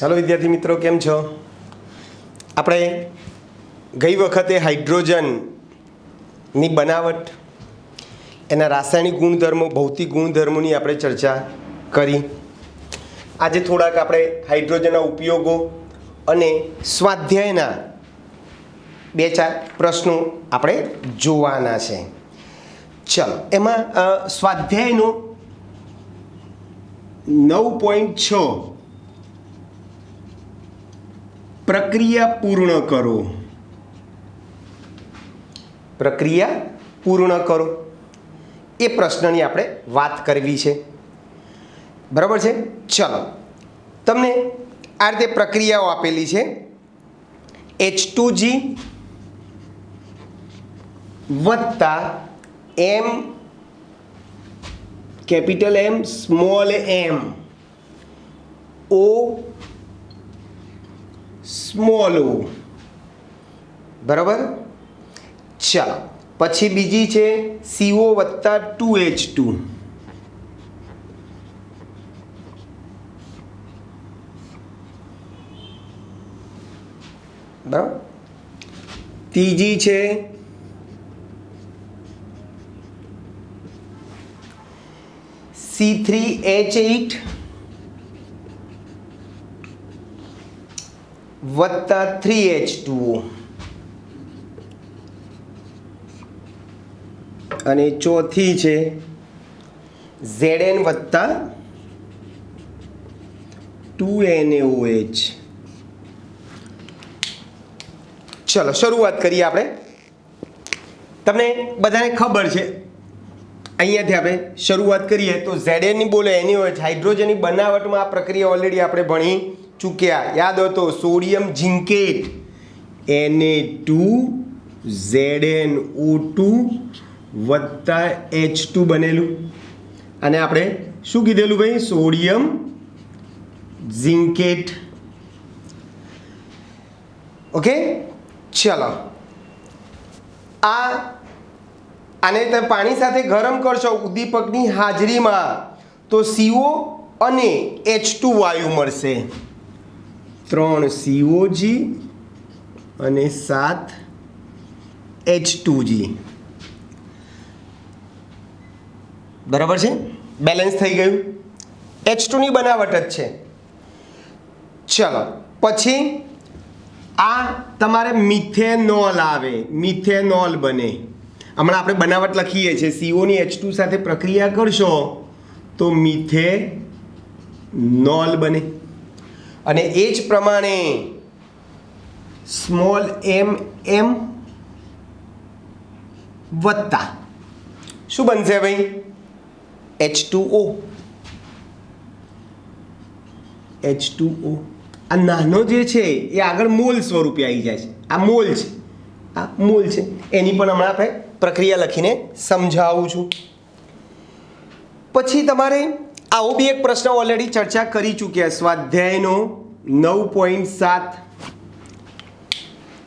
Hello विद्यार्थी मित्रों, केम छो? આપણે ગઈ વખતે હાઇડ્રોજનની બનાવટ, એના રાસાયણિક ગુણધર્મો, ભૌતિક ગુણધર્મોની આપણે ચર્ચા કરી. આજે થોડાક આપણે હાઇડ્રોજનના ઉપયોગો અને સ્વાધ્યાયના 2-4 પ્રશ્નો આપણે જોવાના છે. ચલો, એમાં સ્વાધ્યાયનો 9.6 પ્રક્રિયા પૂર્ણ કરો. પ્રક્રિયા પૂર્ણ કરો એ પ્રશ્નની આપણે વાત કરવી છે. બરાબર છે? ચલો, તમને આ રીતે પ્રક્રિયાઓ આપેલી છે. H2G વત્તા M capital M small m O small o. બરાબર? ચાલો, પછી બીજી છે CO વત્તા 2H2. બરાબર? ત્રીજી છે C3H8 વત્તા 3H2O. અને ચોથી છે Zn વત્તા 2NaOH. ચલો, શરૂઆત કરીએ આપણે. તમને બધાને ખબર છે, અહીંયાથી આપણે શરૂઆત કરીએ તો Zn બોલે NaOH, હાઇડ્રોજનની બનાવટમાં આ પ્રક્રિયા ઓલરેડી આપણે ભણી ચૂક્યા. યાદ હોય તો સોડિયમ ઝિંકેટ Na2ZnO2 વત્તા H2 બનેલું. અને આપણે શું કીધેલું ભાઈ? Sodium zincate. ઓકે, ચલો. આને તમે પાણી સાથે ગરમ કરશો ઉદ્દીપકની હાજરીમાં તો CO અને H2 વાયુ મળશે. 3 COG અને 7 H2G. બરાબર છે? બેલેન્સ થઈ ગયું. H2 ની બનાવટ જ છે. ચલો, પછી આ તમારે મિથેનોલ આવે. મિથેનોલ બને. હમણાં આપણે બનાવટ લખીએ છીએ, CO ની H2 સાથે પ્રક્રિયા કરશો તો મિથેનોલ બને. અને એ જ પ્રમાણે સ્મોલ m વત્તા શું બનશે ભાઈ? H2O. H2O. આ નાનો જે છે એ આગળ મોલ સ્વરૂપે આવી જાય છે. આ મોલ છે, આ મોલ છે. એની પણ હમણાં આપણે પ્રક્રિયા લખીને સમજાવું છું. પછી તમારે આવો બી એક પ્રશ્ન ઓલરેડી ચર્ચા કરી ચૂક્યા, સ્વાધ્યાયનો 9.7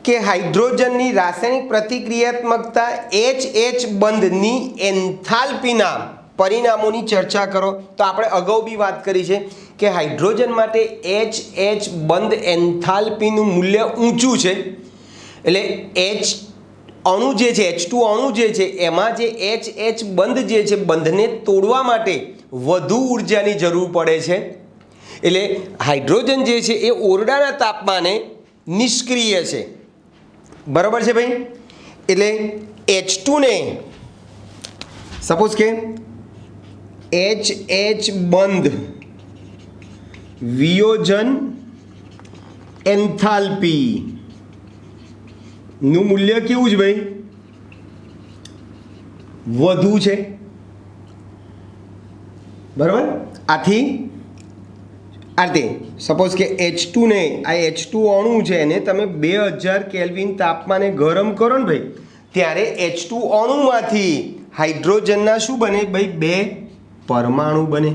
કે હાઇડ્રોજનની રાસાયણિક પ્રતિક્રિયાત્મકતા HH બંધની એન્થાલ્પીના પરિણામોની ચર્ચા કરો. તો આપણે અગાઉ બી વાત કરી છે કે હાઇડ્રોજન માટે HH બંધ એન્થાલ્પીનું મૂલ્ય ઊંચું છે. એટલે H અણુ જે છે, H2 અણુ જે છે, એમાં જે HH બંધ જે છે, બંધને તોડવા માટે વધુ ઉર્જાની જરૂર પડે છે. એટલે હાઇડ્રોજન જે છે એ ઓરડાના તાપમાને નિષ્ક્રિય છે. બરાબર છે ભાઈ? એટલે H2 ને સપોઝ કે HH બંધ વિયોજન એન્થાલ્પી નું મૂલ્ય કેવું છે ભાઈ? વધુ છે. બરાબર? આથી આ રીતે સપોઝ કે H2 ને, આ H2 અણુ છે એને તમે 2000 કેલ્વિન તાપમાને ગરમ કરો ને ભાઈ, ત્યારે H2 અણુમાંથી હાઇડ્રોજનના શું બને ભાઈ? 2 પરમાણુ બને.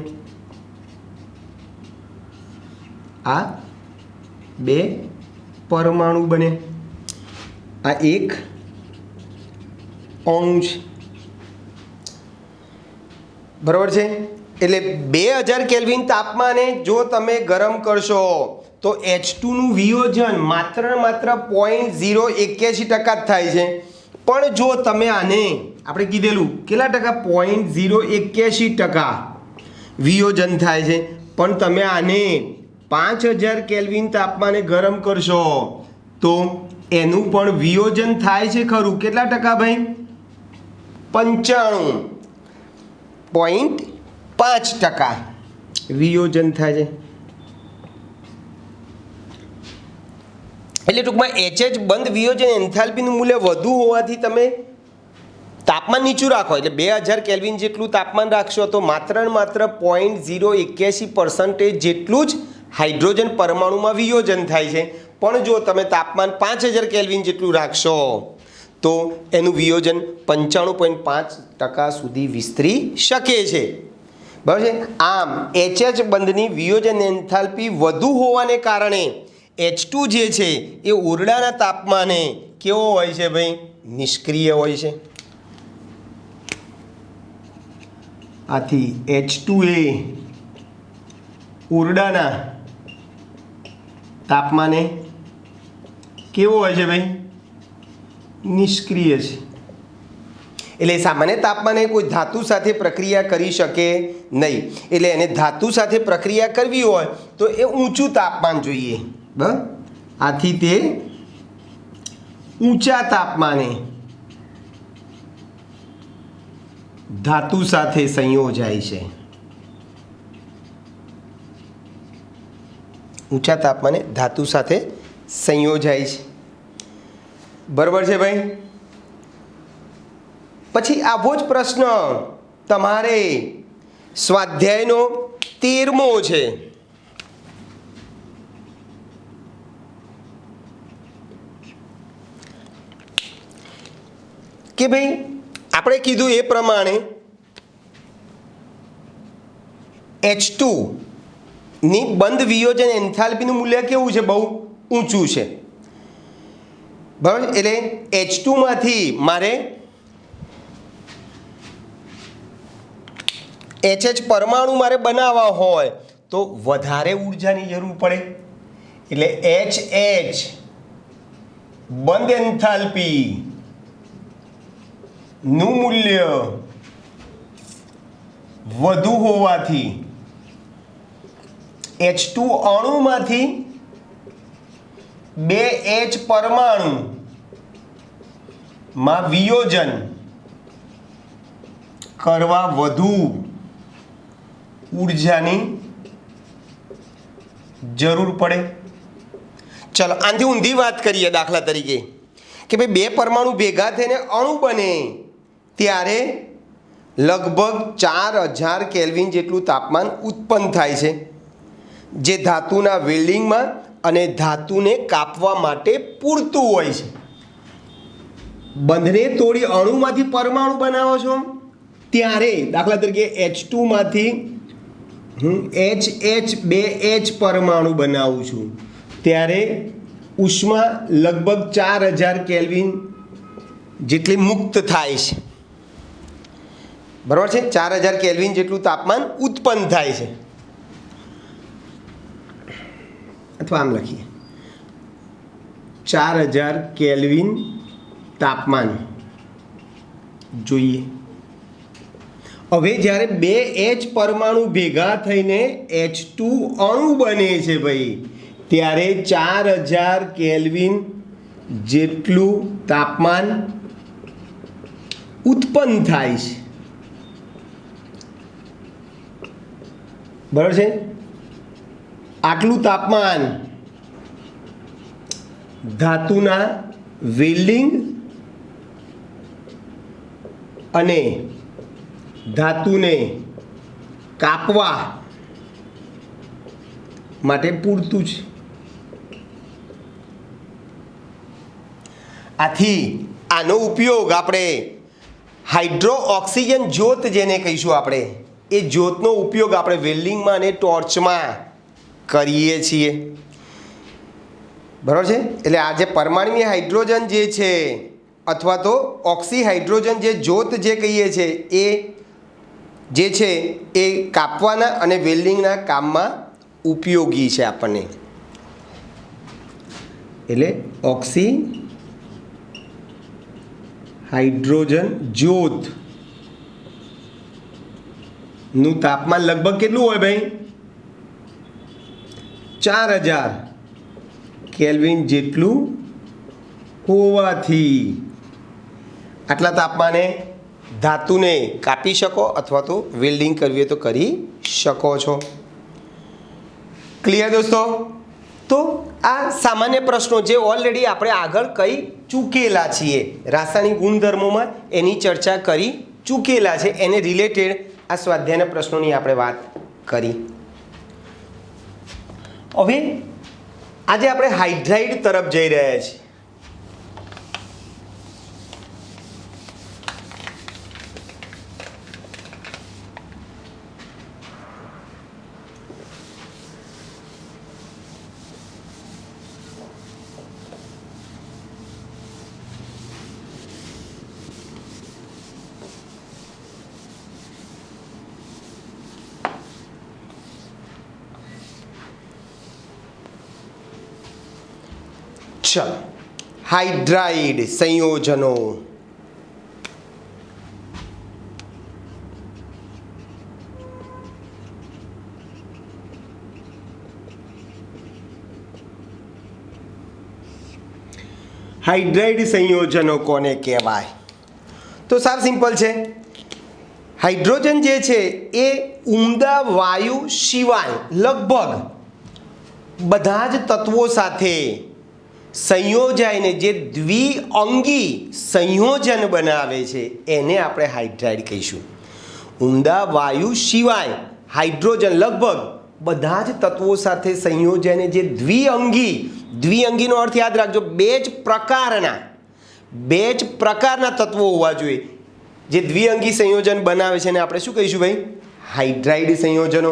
આ 2 પરમાણુ બને. આ એક અણુ છે. બરાબર છે? એટલે 2000 કેલ્વિન તાપમાને જો તમે ગરમ કરશો તો H2નું વિયોજન માત્ર ને માત્ર 0.081% જ થાય છે. પણ જો તમે આને આપણે કીધેલું કેટલા ટકા 0.081% વિયોજન થાય છે, પણ તમે આને 5000 કેલ્વિન તાપમાને ગરમ કરશો તો એનું પણ વિયોજન થાય છે ખરું. કેટલા ટકા ભાઈ? 95.5% વિયોજન થાય છે. એટલે ટૂંકમાં HH બંધ વિયોજન એન્થાલ્પીનું મૂલ્ય વધુ હોવાથી તમે તાપમાન નીચું રાખો એટલે 2000 કેલ્વિન જેટલું તાપમાન રાખશો તો માત્ર ને માત્ર 0.081% જેટલું જ હાઇડ્રોજન પરમાણુમાં વિયોજન થાય છે. પણ જો તમે તાપમાન 5000 કેલ્વિન જેટલું રાખશો તો એનું વિયોજન 95.5% સુધી વિસ્તરી શકે છે. બરાબર છે. આમ HH બંધની વિયોજન એન્થાલ્પી વધુ હોવાને કારણે H2 જે છે એ ઓરડાના તાપમાને કેવો હોય છે ભાઈ? નિષ્ક્રિય હોય છે. આથી H2 એ ઓરડાના તાપમાને કેવો હોય છે ભાઈ? નિષ્ક્રિય છે. એટલે સામાન્ય તાપમાને કોઈ ધાતુ સાથે પ્રક્રિયા કરી શકે નહીં. એટલે એને ધાતુ સાથે પ્રક્રિયા કરવી હોય તો એ ઊંચું તાપમાન જોઈએ. બરાબર. આથી તે ઊંચા તાપમાને ધાતુ સાથે સંયોજાય છે. ઊંચા તાપમાને ધાતુ સાથે સંયોજાય છે. બરાબર છે ભાઈ. પછી આવો જ પ્રશ્ન તમારે સ્વાધ્યાયનો 13મો છે. કે ભાઈ આપણે કીધું એ પ્રમાણે H2 ની બંધ વિયોજન એન્થાલ્પીનું મૂલ્ય કેવું છે? બહુ ઊંચું છે. બરાબર. એટલે H2 માંથી મારે HH પરમાણુ મારે બનાવવા હોય તો વધારે ઉર્જાની જરૂર પડે. એટલે HH બંધ એન્થાલ્પી નું મૂલ્ય વધુ હોવાથી H2 અણુમાંથી 2H પરમાણુ માં વિયોજન કરવા વધુ ઉર્જાની જરૂર પડે. ચલો આનાથી ઊંધી વાત કરીએ. દાખલા તરીકે કે ભાઈ 2 પરમાણુ ભેગા થઈને અણુ બને ત્યારે લગભગ 4000 કેલ્વિન જેટલું તાપમાન ઉત્પન્ન થાય છે, જે ધાતુના વેલ્ડિંગમાં અને ધાતુને કાપવા માટે પૂરતું હોય છે. બંધને તોડી અણુમાંથી પરમાણુ બનાવો છો ત્યારે દાખલા તરીકે H2 માંથી હું HH 2H પરમાણુ બનાવું છું ત્યારે ઉષ્મા લગભગ 4000 કેલ્વિન જેટલી મુક્ત થાય છે. બરાબર છે. 4000 કેલ્વિન જેટલું તાપમાન ઉત્પન્ન થાય છે. અથવા આમ લખીએ 4000 કેલ્વિન તાપમાન જોઈએ. હવે જ્યારે 2H પરમાણુ ભેગા થઈને H2 અણુ બને છે ભાઈ ત્યારે 4000 કેલ્વિન જેટલું તાપમાન ઉત્પન્ન થાય છે. બરાબર છે. આટલું તાપમાન ધાતુના વેલ્ડિંગ અને ધાતુને કાપવા માટે પૂરતું છે. આથી આનો ઉપયોગ આપણે હાઇડ્રો ઓક્સિજન જ્યોત જેને કહીશું આપણે એ જ્યોતનો ઉપયોગ આપણે વેલ્ડિંગમાં અને ટોર્ચમાં કરીએ છીએ. બરાબર છે. એટલે આ જે પરમાણુય હાઇડ્રોજન જે છે અથવા તો ઓક્સી હાઇડ્રોજન જે જ્યોત જે કહીએ છીએ એ જે છે એ કાપવાના અને વેલ્ડિંગના કામમાં ઉપયોગી છે આપણને. એટલે ઓક્સી હાઇડ્રોજન જ્યોત નું તાપમાન લગભગ કેટલું હોય ભાઈ? 4000 કેલ્વિન જેટલું હોવાથી આટલા તાપમાને ધાતુને કાપી શકો અથવા તો વેલ્ડિંગ કરવી હોય તો કરી શકો છો. ક્લિયર દોસ્તો? તો આ સામાન્ય પ્રશ્નો જે ઓલરેડી આપણે આગળ કહી ચૂકેલા છીએ, રાસાયણિક ગુણધર્મોમાં એની ચર્ચા કરી ચૂકેલા છે, એને રિલેટેડ આ સ્વાધ્યાયના પ્રશ્નોની આપણે વાત કરી. હવે આજે આપણે હાઇડ્રાઇડ તરફ જઈ રહ્યા છીએ. ચલો, હાઇડ્રાઇડ સંયોજનો. હાઇડ્રાઇડ સંયોજનો કોને કહેવાય? તો સાવ સિમ્પલ છે. હાઇડ્રોજન જે છે એ ઉમદા વાયુ સિવાય લગભગ બધા જ તત્વો સાથે સંયોજાઈને જે દ્વિઅંગી સંયોજન બનાવે છે એને આપણે હાઇડ્રાઇડ કહીશું. ઉમદા વાયુ સિવાય હાઇડ્રોજન લગભગ બધા જ તત્વો સાથે સંયોજાઈને જે દ્વિઅંગીનો અર્થ યાદ રાખજો, બે જ પ્રકારના તત્વો હોવા જોઈએ જે દ્વિઅંગી સંયોજન બનાવે છે એને આપણે શું કહીશું ભાઈ? હાઇડ્રાઇડ સંયોજનો.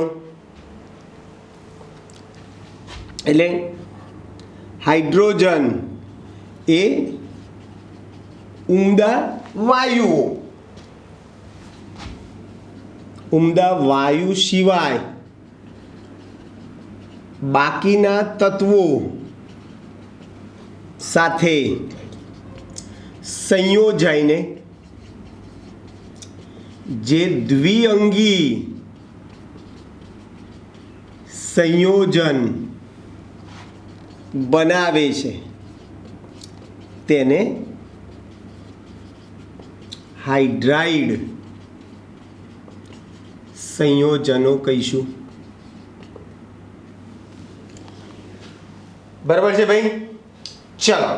એટલે હાઇડ્રોજન એ ઉમદા વાયુ સિવાય બાકીના તત્વો સાથે સંયોજાઈને જે દ્વિઅંગી સંયોજન બનાવે છે તેને હાઇડ્રાઇડ સંયોજનો કહીશું. બરાબર છે ભાઈ? ચલો,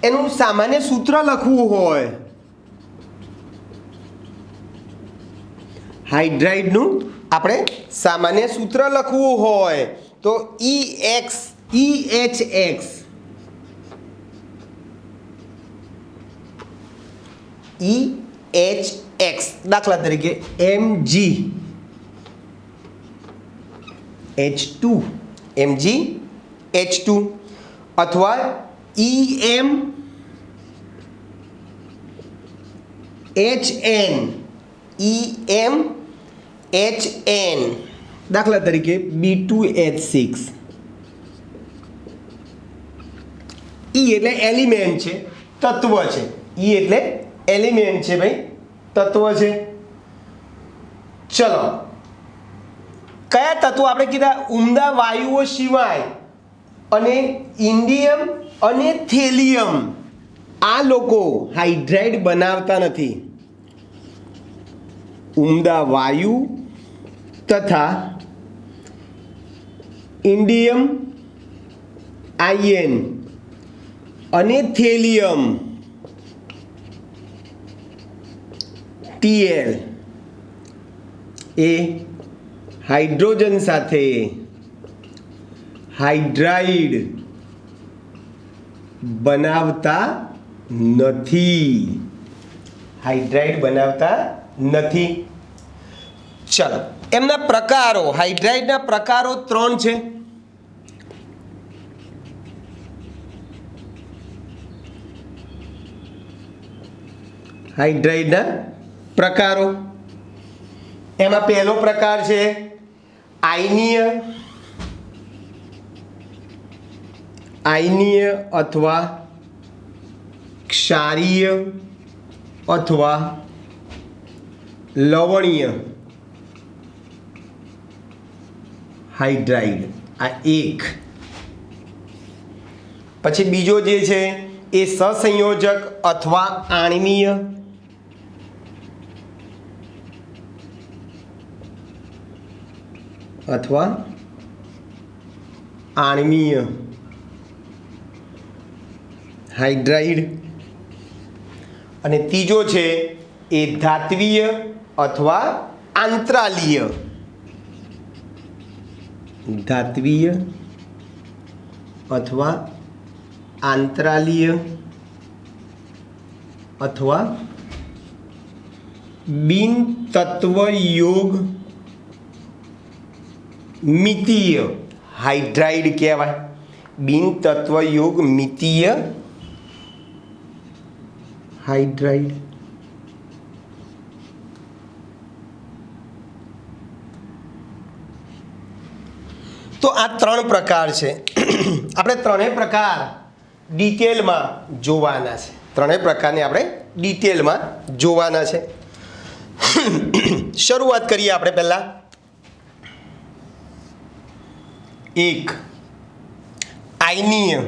એનું સામાન્ય સૂત્ર લખવું હોય, હાઇડ્રાઇડનું આપણે સામાન્ય સૂત્ર લખવું હોય તો EHX દાખલા તરીકે MgH2 અથવા EMHN દાખલા તરીકે B2H6. E એટલે એલિમેન્ટ છે, તત્વ છે. E એટલે એલિમેન્ટ છે ભાઈ, તત્વ છે. ચલો, કયા તત્વો આપણે કીધા? ઉમદા વાયુઓ સિવાય અને ઇન્ડિયમ અને થેલિયમ આ લોકો હાઇડ્રાઇડ બનાવતા નથી. ઉમદા વાયુ તથા ઇન્ડિયમ આયન અને થેલિયમ TL એ હાઇડ્રોજન સાથે હાઇડ્રાઇડ બનાવતા નથી. ચલો, એમના પ્રકારો, હાઇડ્રાઇડના પ્રકારો 3 છે. હાઇડ્રાઇડના પ્રકારો, એમાં પહેલો પ્રકાર છે આયનીય આયનીય અથવા ક્ષારીય અથવા લવણીય હાઇડ્રાઇડ, આ એક. પછી બીજો જે છે એ સહસંયોજક અથવા આણ્વીય અથવા આણ્વીય હાઇડ્રાઇડ. અને ત્રીજો છે એ ધાત્વીય અથવા આંતરાલીય, ધાત્વીય અથવા આંતરાલીય અથવા બિન તત્વયોગ મિતીય હાઇડ્રાઇડ કહેવાય. બિન તત્વયોગ મિતીય હાઇડ્રાઇડ. તો આ ત્રણ પ્રકાર છે. આપણે ત્રણેય પ્રકાર ડિટેલમાં જોવાના છે. ત્રણેય પ્રકારને આપણે ડિટેલમાં જોવાના છે. શરૂઆત કરીએ આપણે પહેલા. એક આયનીય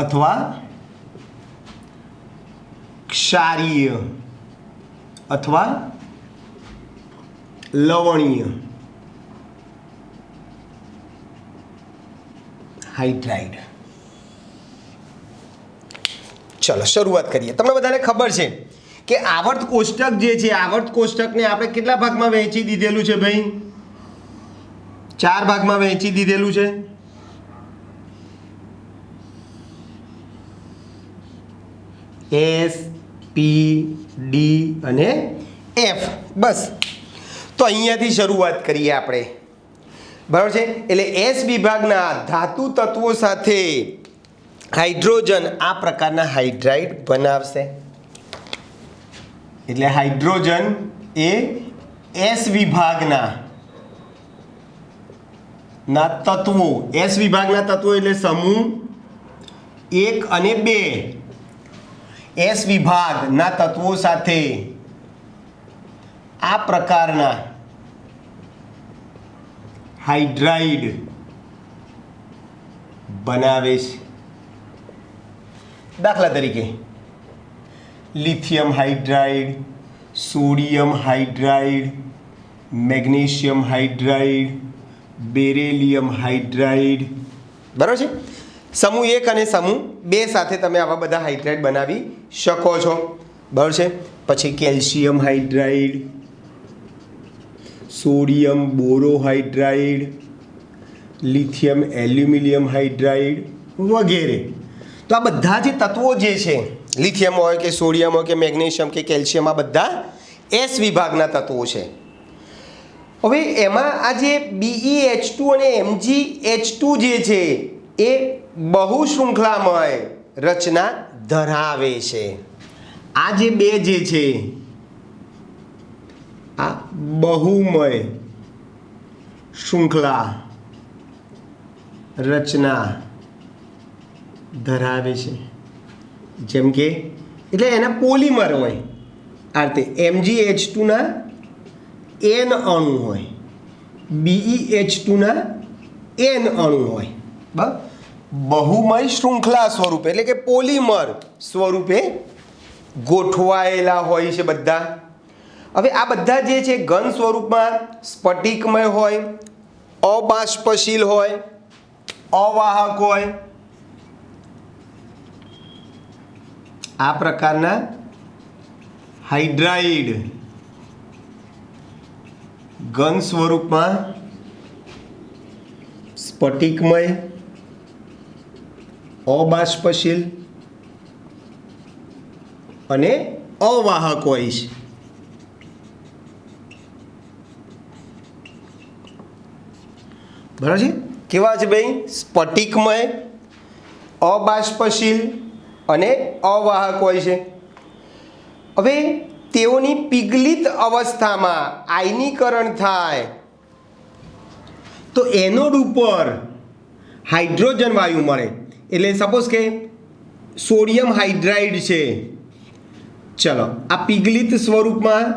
અથવા ક્ષારીય અથવા લવણીય હાઇડ્રાઇડ. ચલો શરૂઆત કરીએ. તમને બધાને ખબર છે કે આવર્ત કોષ્ટક જે છે, આવર્ત કોષ્ટકને આપણે કેટલા ભાગમાં વહેંચી દીધેલું છે ભાઈ? 4 ભાગમાં વહેંચી દીધેલું છે. એસ, પી, ડી અને એફ. બસ તો અહીંયાથી શરૂઆત કરીએ આપણે, બરાબર છે. એટલે એસ વિભાગના ધાતુ તત્વો સાથે હાઇડ્રોજન આ પ્રકારના હાઇડ્રાઇડ બનાવશે. એટલે હાઇડ્રોજન એ એસ વિભાગના તત્વો, એસ વિભાગના તત્વો એટલે સમૂહ 1 અને 2, એસ વિભાગના તત્વો સાથે આ પ્રકારના હાઇડ્રાઇડ બનાવે છે. દાખલા તરીકે lithium hydride, sodium hydride, magnesium hydride, beryllium hydride. બરાબર છે. સમૂહ 1 અને સમૂહ 2 સાથે તમે આવા બધા હાઇડ્રાઇડ બનાવી શકો છો. બરાબર છે. પછી calcium hydride, sodium borohydride, lithium aluminium hydride વગેરે. તો આ બધા જે તત્વો જે છે, લિથિયમ હોય કે સોડિયમ હોય કે મેગ્નેશિયમ કે કેલ્શિયમ, આ બધા એસ વિભાગના તત્વો છે. હવે એમાં આ જે BeH2 અને MgH2 જે છે એ બહુશૃંખલામય રચના ધરાવે છે. આ જે બે જે છે આ બહુમય શૃંખલા રચના ધરાવે છે. જેમ કે એટલે એના પોલિમર હોય. આ રીતે MgH2 ના N અણુ હોય, BeH2 ના N અણુ હોય. બરાબર. બહુમય શૃંખલા સ્વરૂપે એટલે કે પોલિમર સ્વરૂપે ગોઠવાયેલા હોય છે બધા. હવે આ બધા જે છે ઘન સ્વરૂપમાં સ્ફટિકમય હોય, અબાષ્પશીલ હોય, અવાહક હોય. આ પ્રકારના હાઇડ્રાઇડ ઘન સ્વરૂપમાં સ્ફટિકમય, અબાષ્પશીલ અને અવાહક હોય છે. બરાબર છે. કેવા છે ભાઈ? સ્ફટિકમય, અબાષ્પશીલ અને અવાહક હોય છે. હવે તેઓની પીગલિત અવસ્થામાં આયનીકરણ થાય તો એનોડ ઉપર હાઇડ્રોજન વાયુ મળે. એટલે સપોઝ કે સોડિયમ હાઇડ્રાઇડ છે, ચલો આ પીગલિત સ્વરૂપમાં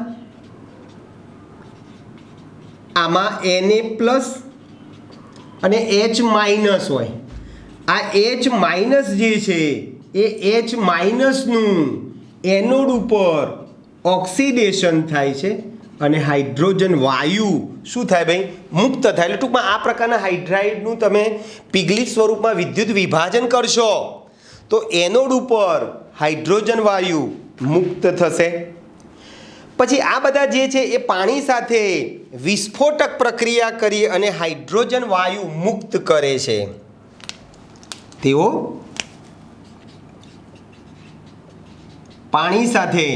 આમાં Na પ્લસ અને H માઇનસ હોય. આ H માઇનસ જે છે એ H માઇનસનું એનોડ ઉપર ઓક્સિડેશન થાય છે અને હાઇડ્રોજન વાયુ શું થાય ભાઈ? મુક્ત થાય. એટલે ટૂંકમાં આ પ્રકારના હાઇડ્રાઇડનું તમે પીગલિત સ્વરૂપમાં વિદ્યુત વિભાજન કરશો તો એનોડ ઉપર હાઇડ્રોજન વાયુ મુક્ત થશે. પછી આ બધા જે છે એ પાણી સાથે વિસ્ફોટક પ્રક્રિયા કરી અને હાઇડ્રોજન વાયુ મુક્ત કરે છે. તેઓ પાણી સાથે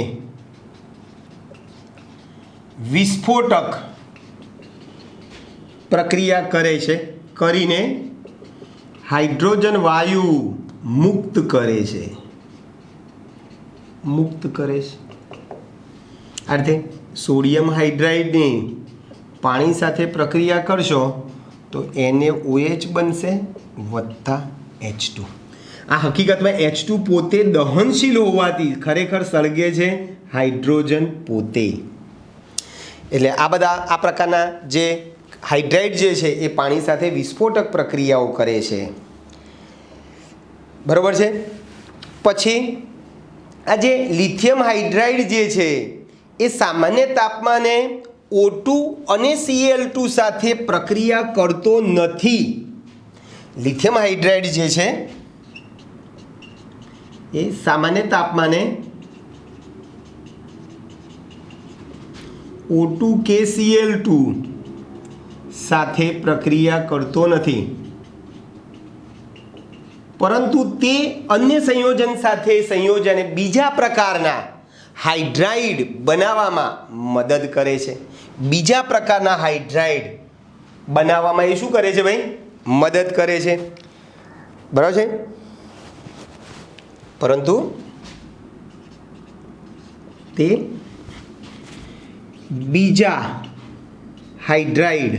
વિસ્ફોટક પ્રક્રિયા કરે છે, કરીને હાઇડ્રોજન વાયુ મુક્ત કરે છે. આ રીતે સોડિયમ હાઇડ્રાઇડની પાણી સાથે પ્રક્રિયા કરશો તો NaOH બનશે વત્તા H2. આ હકીકતમાં H2 પોતે દહનશીલ હોવાથી ખરેખર સળગે છે હાઇડ્રોજન પોતે. એટલે આ બધા આ પ્રકારના જે હાઇડ્રાઇડ જે છે એ પાણી સાથે વિસ્ફોટક પ્રક્રિયાઓ કરે છે. બરાબર છે. પછી આ જે લિથિયમ હાઇડ્રાઇડ જે છે એ સામાન્ય તાપમાને O2 અને Cl2 સાથે પ્રક્રિયા કરતો નથી. લિથિયમ હાઇડ્રાઇડ જે છે એ સામાન્ય તાપમાને O2 કે Cl2 સાથે પ્રક્રિયા કરતો નથી, પરંતુ તે અન્ય સંયોજન સાથે સંયોજને બીજા પ્રકારના હાઇડ્રાઇડ બનાવવામાં મદદ કરે છે. બીજા પ્રકારના હાઇડ્રાઇડ બનાવવામાં એ શું કરે છે ભાઈ? મદદ કરે છે. બરાબર છે. પરંતુ તે બીજા હાઇડ્રાઇડ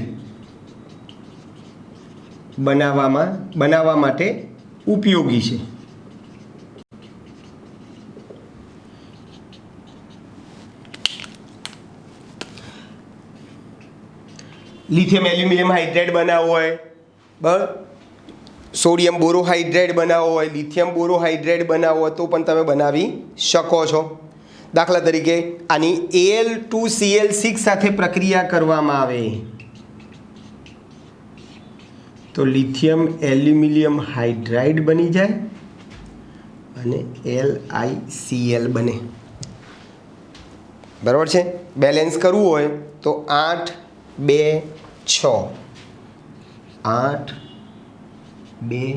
બનાવવા માટે ઉપયોગી છે. લિથિયમ એલ્યુમિનિયમ હાઇડ્રાઇડ બનાવવો હોય, બરાબર, સોડિયમ બોરોહાઇડ્રાઇડ બનાવવો હોય, લિથિયમ બોરોહાઇડ્રાઇડ બનાવવો હોય તો પણ તમે બનાવી શકો છો. દાખલા તરીકે આની Al2Cl6 સાથે પ્રક્રિયા કરવામાં આવે તો લિથિયમ એલ્યુમિનિયમ હાઇડ્રાઇડ બની જાય અને LiCl બને. બરાબર છે. બેલેન્સ કરવું હોય તો 8 2 6 8 2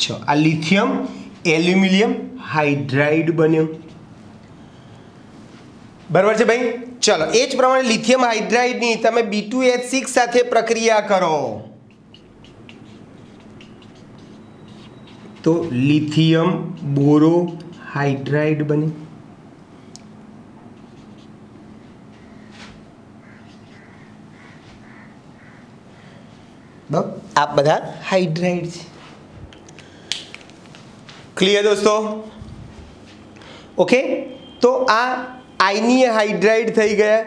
6 આ લિથિયમ એલ્યુમિનિયમ હાઇડ્રાઇડ બન્યો. બરાબર છે ભાઈ. ચલો એ જ પ્રમાણે લિથિયમ હાઇડ્રાઇડની તમે B2H6 સાથે પ્રક્રિયા કરો તો લિથિયમ બોરોહાઇડ્રાઇડ બને. આ બધા હાઇડ્રાઇડ છે. ક્લિયર દોસ્તો? ઓકે, તો આ આયનીય હાઇડ્રાઇડ થઈ ગયા.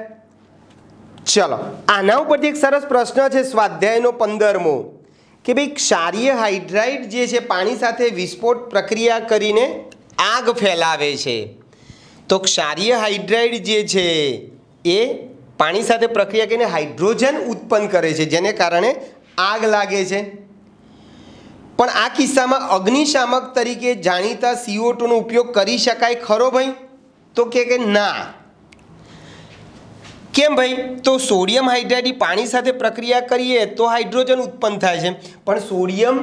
ચલો આના ઉપરથી એક સરસ પ્રશ્ન છે સ્વાધ્યાયનો 15મો કે ભાઈ ક્ષારીય હાઇડ્રાઇડ જે છે પાણી સાથે વિસ્ફોટ પ્રક્રિયા કરીને આગ ફેલાવે છે. તો ક્ષારીય હાઇડ્રાઇડ જે છે એ પાણી સાથે પ્રક્રિયા કરીને હાઇડ્રોજન ઉત્પન્ન કરે છે જેને કારણે આગ લાગે છે. પણ આ કિસ્સામાં અગ્નિશામક તરીકે જાણીતા CO2 નો ઉપયોગ કરી શકાય ખરો ભાઈ? તો કે ના. કેમ ભાઈ? તો સોડિયમ હાઇડ્રાઇડ પાણી સાથે પ્રક્રિયા કરીએ તો હાઇડ્રોજન ઉત્પન્ન થાય છે, પણ સોડિયમ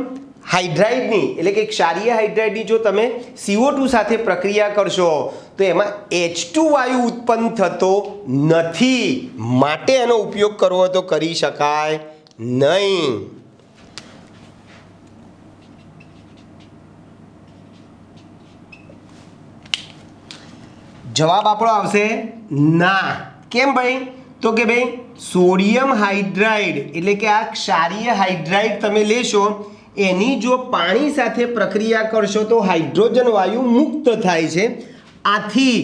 હાઇડ્રાઇડની એટલે કે ક્ષારીય હાઇડ્રાઇડની જો તમે CO2 સાથે પ્રક્રિયા કરશો તો એમાં H2 વાયુ ઉત્પન્ન થતો નથી, માટે એનો ઉપયોગ કરવો તો કરી શકાય નહીં. જવાબ આપણો આવશે ના. કેમ ભાઈ? તો કે ભાઈ સોડિયમ હાઇડ્રાઇડ એટલે કે આ ક્ષારીય હાઇડ્રાઇડ તમે લેશો, એની જો પાણી સાથે પ્રક્રિયા કરશો તો હાઇડ્રોજન વાયુ મુક્ત થાય છે, આથી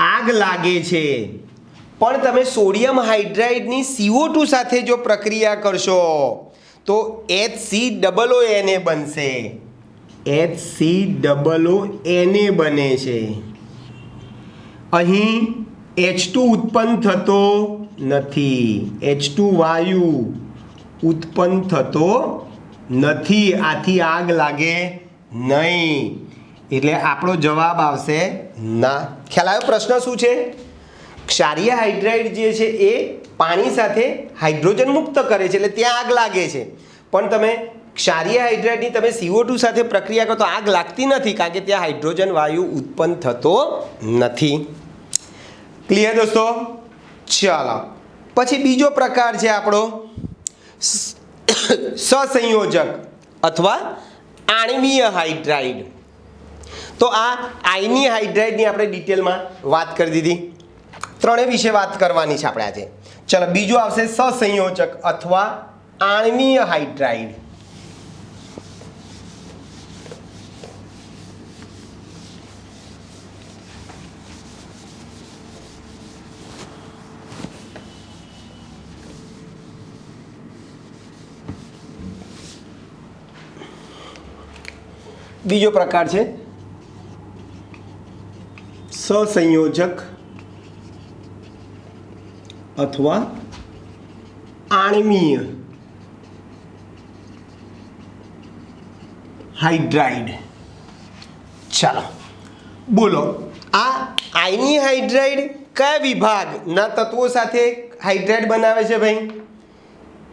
આગ લાગે છે. પણ તમે સોડિયમ હાઇડ્રાઇડની CO2 સાથે જો પ્રક્રિયા કરશો તો HCOONA બનશે. HCOONA બને છે. અહીં H2 ઉત્પન્ન થતો નથી, H2 વાયુ ઉત્પન્ન થતો નથી, આથી આગ લાગે નહીં. એટલે આપણો જવાબ આવશે ના. ખ્યાલ આવ્યો? પ્રશ્ન શું છે? ક્ષારીય હાઇડ્રાઇડ જે છે એ પાણી સાથે હાઇડ્રોજન મુક્ત કરે છે એટલે ત્યાં આગ લાગે છે, પણ તમે ક્ષારીય હાઇડ્રાઇડની તમે CO2 સાથે પ્રક્રિયા કરો તો આગ લાગતી નથી, કારણ કે ત્યાં હાઇડ્રોજન વાયુ ઉત્પન્ન થતો નથી. ક્લિયર દોસ્તો? ચાલો પછી બીજો પ્રકાર છે આપણો સહસંયોજક અથવા આણ્વીય હાઇડ્રાઇડ. તો આ આયની હાઇડ્રાઇડની આપણે ડિટેલમાં વાત કરી દીધી, ત્રણેય વિશે વાત કરવાની છે આપણે આજે. ચલો બીજું આવશે સહસંયોજક અથવા આણ્વીય હાઇડ્રાઇડ. બીજો પ્રકાર છે સહસંયોજક અથવા આણ્વીય હાઇડ્રાઇડ. ચાલો બોલો, આ આયની હાઇડ્રાઇડ કયા વિભાગના તત્વો સાથે હાઇડ્રાઇડ બનાવે છે ભાઈ?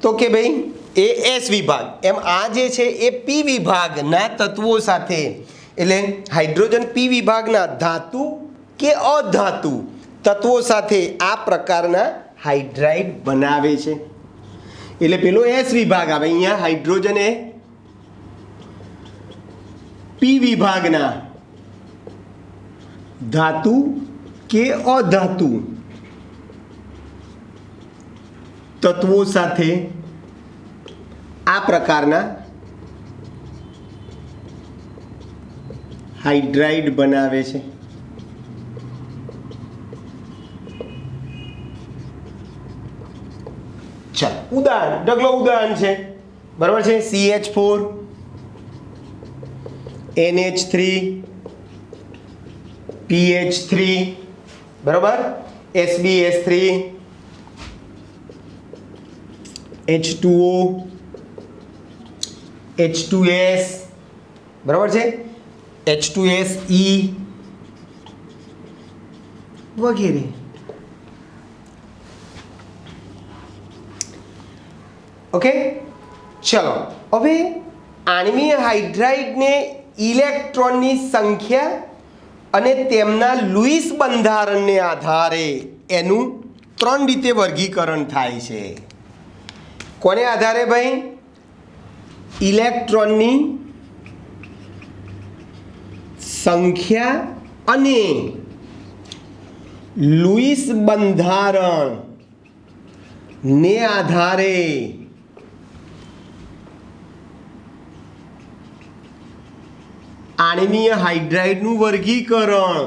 તો કે ભાઈ એ S વિભાગ. એમ આ જે છે એ P વિભાગના તત્વો સાથે, એટલે હાઇડ્રોજન P વિભાગના ધાતુ કે અધાતુ તત્વો સાથે આ પ્રકારના હાઇડ્રાઇડ બનાવે છે. એટલે પેલો S વિભાગ આવે, અહીંયા હાઇડ્રોજન એ P વિભાગના ધાતુ કે અધાતુ તત્વો સાથે આ પ્રકારના હાઇડ્રાઇડ બનાવે છે. ચાલો ઉદાહરણ, ઢગલો ઉદાહરણ છે, બરાબર છે. CH4 NH3 PH3 બરાબર, SbS3 H2O H2S બરાબર છે, H2SE વગેરે. ઓકે ચલો હવે આણ્વીય હાઇડ્રાઇડને ઇલેક્ટ્રોનની સંખ્યા અને તેમના લુઈસ બંધારણને આધારે એનું 3 રીતે વર્ગીકરણ થાય છે. કોને આધારે ભાઈ? ઇલેક્ટ્રોનની સંખ્યા અને લુઈસ બંધારણ ને આધારે આણ્વીય હાઇડ્રાઇડનું વર્ગીકરણ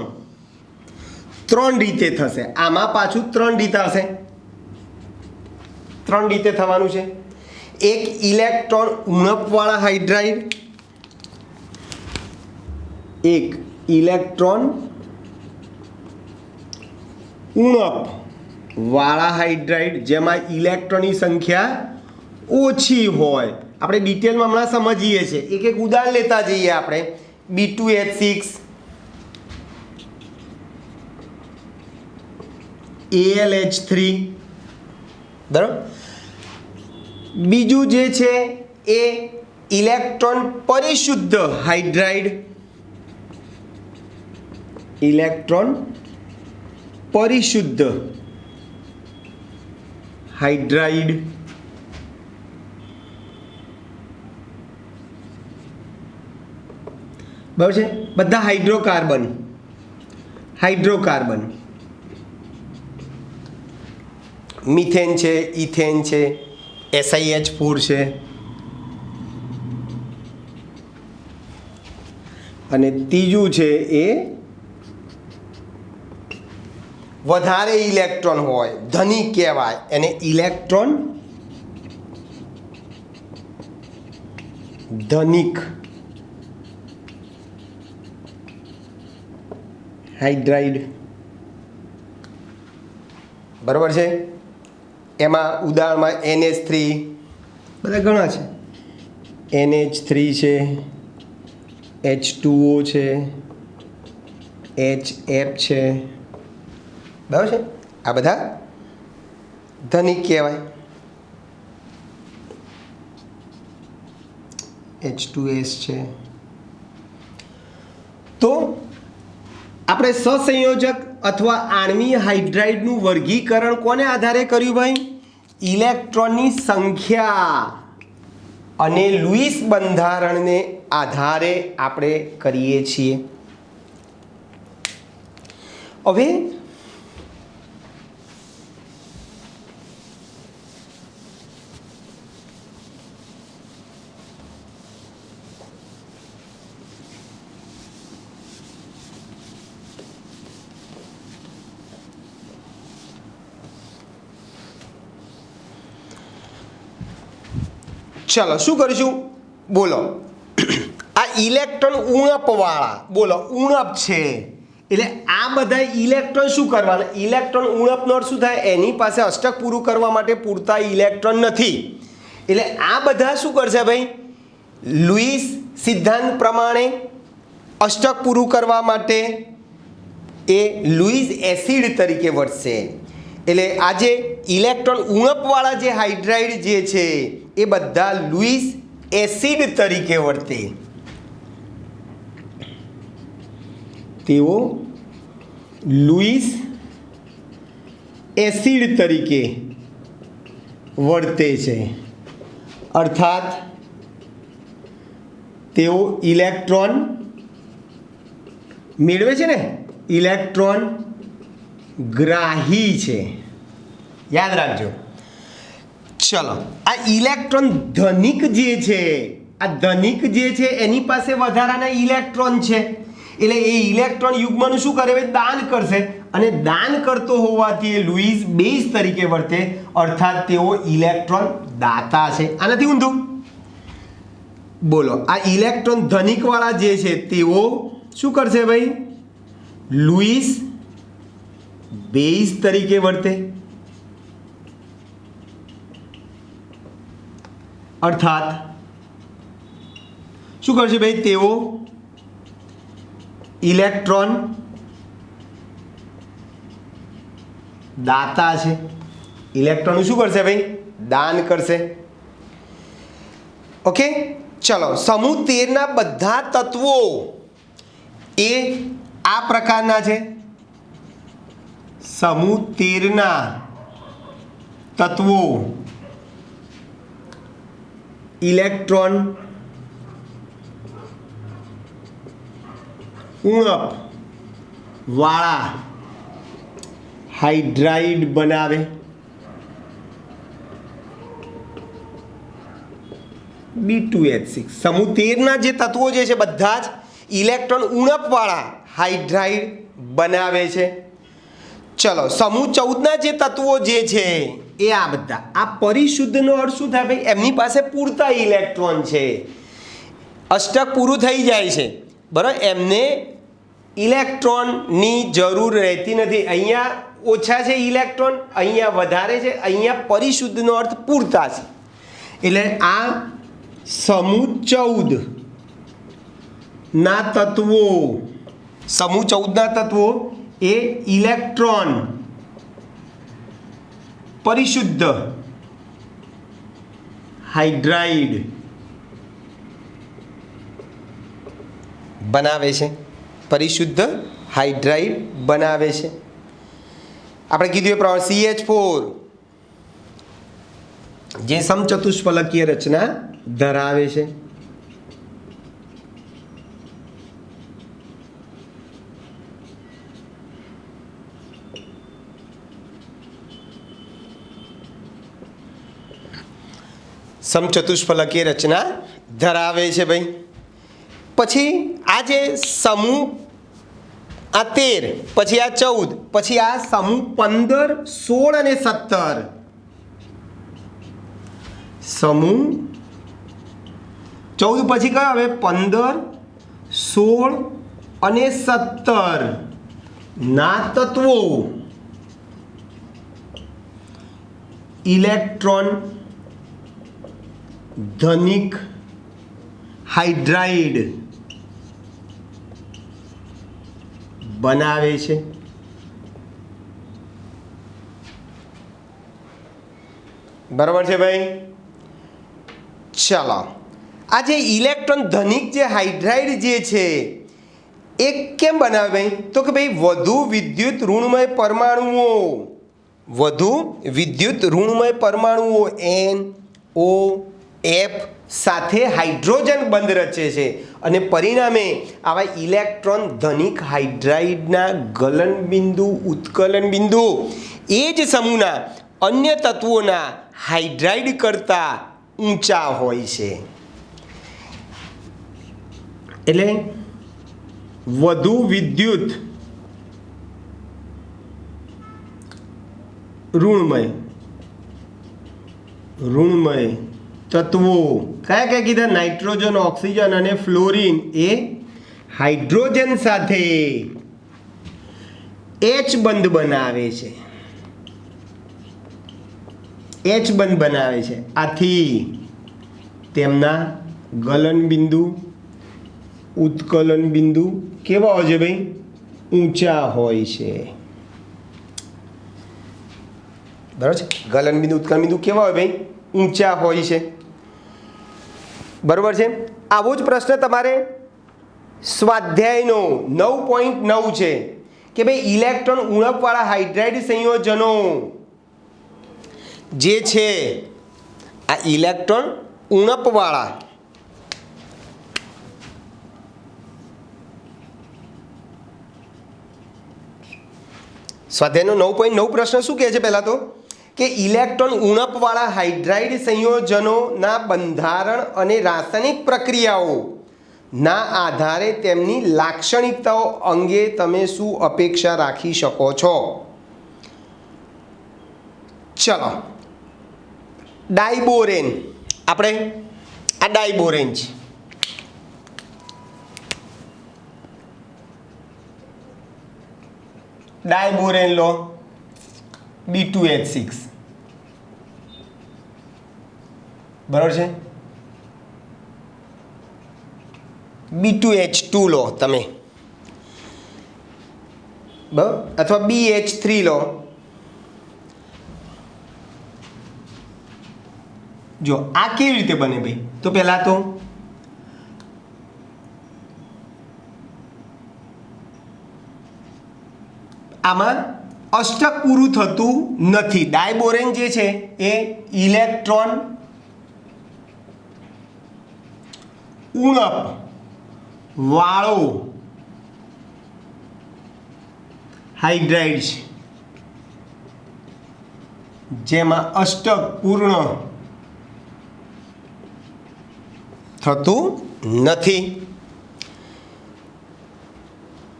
3 રીતે થશે. આમાં પાછું 3 રીતે હશે, 3 રીતે થવાનું છે. એક ઇલેક્ટ્રોન ઉણપવાળા હાઇડ્રાઇડ, એક ઇલેક્ટ્રોન ઉણપ વાળા હાઇડ્રાઇડ જેમાં ઇલેક્ટ્રોનની સંખ્યા ઓછી હોય. આપણે ડિટેલમાં હમણાં સમજીએ છીએ, એક એક ઉદાહરણ લેતા જઈએ આપણે. B2H6 AlH3 બરાબર. બીજું જે છે એ ઇલેક્ટ્રોન પરિશુદ્ધ હાઇડ્રાઇડ, ઇલેક્ટ્રોન પરિશુદ્ધ હાઇડ્રાઇડ. બરાબર છે. બધા હાઇડ્રોકાર્બન, હાઇડ્રોકાર્બન મિથેન છે, ઇથેન છે, SiH4 છે, અને ત્રીજું છે એ વધારે ઇલેક્ટ્રોન હોય, ધનિક કહેવાય, એને ઇલેક્ટ્રોન ધનિક હાઇડ્રાઇડ, બરાબર છે. એમાં ઉદાહરણમાં NH3 બધા ઘણા છે, NH3 છે, H2O છે, HF છે, બરાબર છે. આ બધા ધનિક કહેવાય. H2S છે. તો આપણે સહસંયોજક અથવા આણ્વીય હાઇડ્રાઇડનું વર્ગીકરણ કોને આધારે કર્યું ભાઈ? ઇલેક્ટ્રોનની સંખ્યા અને લુઈસ બંધારણને આધારે આપણે કરીએ છીએ. હવે ચલો શું કરીશું? બોલો. આ ઇલેક્ટ્રોન ઉણપવાળા, બોલો ઉણપ છે એટલે આ બધા ઇલેક્ટ્રોન શું કરવાના? ઇલેક્ટ્રોન ઉણપનો અર્થ શું થાય? એની પાસે અષ્ટક પૂરું કરવા માટે પૂરતા ઇલેક્ટ્રોન નથી. એટલે આ બધા શું કરશે ભાઈ? લુઈસ સિદ્ધાંત પ્રમાણે અષ્ટક પૂરું કરવા માટે એ લુઈસ એસિડ તરીકે વર્તશે. એટલે આ જે ઇલેક્ટ્રોન ઉણપવાળા જે હાઇડ્રાઇડ જે છે એ બધા લુઈસ એસિડ તરીકે વર્તે. તેઓ લુઈસ એસિડ તરીકે વર્તે છે. અર્થાત તેઓ ઇલેક્ટ્રોન મેળવે છે ને, ઇલેક્ટ્રોન ગ્રાહી છે. યાદ રાખજો. ચલો, આ ઇલેક્ટ્રોન ધનિક જે છે, આ ધનિક જે છે એની પાસે વધારાના ઇલેક્ટ્રોન છે એટલે એ ઇલેક્ટ્રોન યુગ્મનું શું કરે? દાન કરશે, અને દાન કરતો હોવાથી એ લુઈસ બેઝ તરીકે વર્તે. અર્થાત તેઓ ઇલેક્ટ્રોન દાતા છે. આનાથી ઊંધું બોલો. આ ઇલેક્ટ્રોન ધનિકવાળા જે છે તેઓ શું કરશે ભાઈ? લુઈસ બેઝ તરીકે વર્તે. અર્થાત શું કરશે ભાઈ? તેઓ ઇલેક્ટ્રોન દાતા છે. ઇલેક્ટ્રોન શું કરશે ભાઈ? દાન કરશે. ઓકે. ચલો, સમૂહ 13 ના બધા તત્વો એ આ પ્રકારના છે. સમૂહ 13 ના તત્વો ઇલેક્ટ્રોન ઉણપ વાળા હાઇડ્રાઇડ બનાવે. B2H6. સમૂહ 13 ના જે તત્વો જે છે બધા જ ઇલેક્ટ્રોન ઉણપ વાળા હાઇડ્રાઇડ બનાવે છે. ચલો, સમૂહ 14 ના જે તત્વો જે છે એ આ બધા, આ પરિશુદ્ધનો અર્થ શું થાય ભાઈ? એમની પાસે પૂરતા ઇલેક્ટ્રોન છે, અષ્ટક પૂરું થઈ જાય છે, બરાબર. એમને ઇલેક્ટ્રોનની જરૂર રહેતી નથી. અહીંયા ઓછા છે ઇલેક્ટ્રોન, અહીંયા વધારે છે, અહીંયા પરિશુદ્ધનો અર્થ પૂરતા છે. એટલે આ સમૂહ 14 ના તત્વો, સમૂહ 14 ના તત્વો એ ઇલેક્ટ્રોન પરિશુદ્ધ હાઇડ્રાઇડ બનાવે છે. પરિશુદ્ધ હાઇડ્રાઇડ બનાવે છે. આપણે કીધું એ પ્રમાણે CH4 જે સમચતુષ્ફલકીય રચના ધરાવે છે. સમચતુષ્ફલકીય રચના ધરાવે છે ભાઈ. પછી આ જે સમૂહ આ 13, પછી આ 14, પછી આ સમૂહ 15, 16 અને 17. સમૂહ 14 પછી કયો આવે? 15, 16 અને 17 ના તત્વો ઇલેક્ટ્રોન ધનિક હાઇડ્રાઇડ બનાવે છે. બરાબર છે ભાઈ? ચાલો, આ જે ઇલેક્ટ્રોન ધનિક જે હાઇડ્રાઇડ જે છે એ કેમ બનાવે ભાઈ? તો કે ભાઈ વધુ વિદ્યુત ઋણમય પરમાણુઓ NOF સાથે હાઇડ્રોજન બંધ રચે છે અને પરિણામે આવા ઇલેક્ટ્રોન ધનિક હાઇડ્રાઇડના ગલનબિંદુ ઉત્કલન બિંદુ એ જ સમૂહના અન્ય તત્વોના હાઇડ્રાઇડ કરતાં ઊંચા હોય છે. એટલે વધુ વિદ્યુત ઋણમય તત્વો કયા કયા કીધા? નાઇટ્રોજન, ઓક્સિજન અને ફ્લોરિન એ હાઇડ્રોજન સાથે H બંધ બનાવે છે. H બંધ બનાવે છે. આથી તેમના ગલન બિંદુ ઉત્કલન બિંદુ કેવા હોય છે ભાઈ? ઊંચા હોય છે. બરાબર છે? ગલન બિંદુ ઉત્કલન બિંદુ કેવા હોય ભાઈ? ઊંચા હોય છે. બરાબર છે? આવો જ પ્રશ્ન તમારે સ્વાધ્યાયનો 9.9 છે કે ભાઈ ઇલેક્ટ્રોન ઉણપવાળા હાઇડ્રાઇડ સંયોજનો જે છે આ ઇલેક્ટ્રોન ઉણપવાળા સ્વાધ્યાયનો 9.9 પ્રશ્ન શું કહે છે? પહેલા તો કે ઇલેક્ટ્રોન ઉણપવાળા હાઇડ્રાઇડ સંયોજનોના બંધારણ અને રાસાયણિક પ્રક્રિયાઓના આધારે તેમની લાક્ષણિકતાઓ અંગે તમે શું અપેક્ષા રાખી શકો છો? ચલો, ડાયબોરેન, આપણે આ ડાયબોરેન છે. ડાયબોરેન લો B2H6. બરાબર છે? B2H2 લો તમે, બરાબર, અથવા BH3 લો. જો આ કેવી રીતે બને ભાઈ? તો પહેલા તો આમાં અષ્ટક પૂરું થતું નથી. ડાયબોરેન જે છે એ ઇલેક્ટ્રોન ઉણપ વાળો હાઇડ્રાઇડ છે જેમાં અષ્ટક પૂર્ણ થતું નથી.